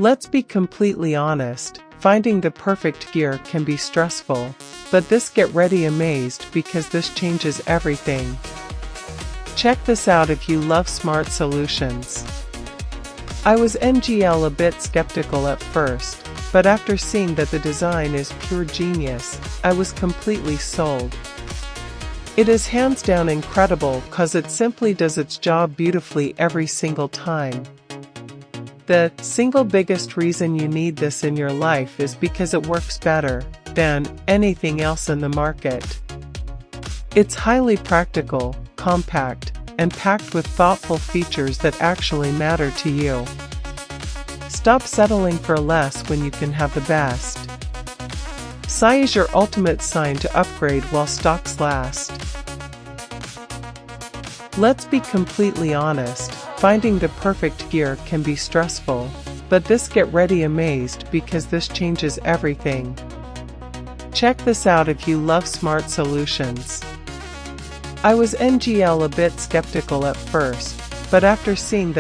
Let's be completely honest, finding the perfect gear can be stressful, but get ready amazed because this changes everything. Check this out if you love smart solutions. I was a bit skeptical at first, but after seeing that the design is pure genius, I was completely sold. It is hands down incredible cause it simply does its job beautifully every single time. The single biggest reason you need this in your life is because it works better than anything else in the market. It's highly practical, compact, and packed with thoughtful features that actually matter to you. Stop settling for less when you can have the best. Sai is your ultimate sign to upgrade while stocks last. Let's be completely honest, finding the perfect gear can be stressful, but get ready amazed because this changes everything. Check this out if you love smart solutions. I was a bit skeptical at first, but after seeing that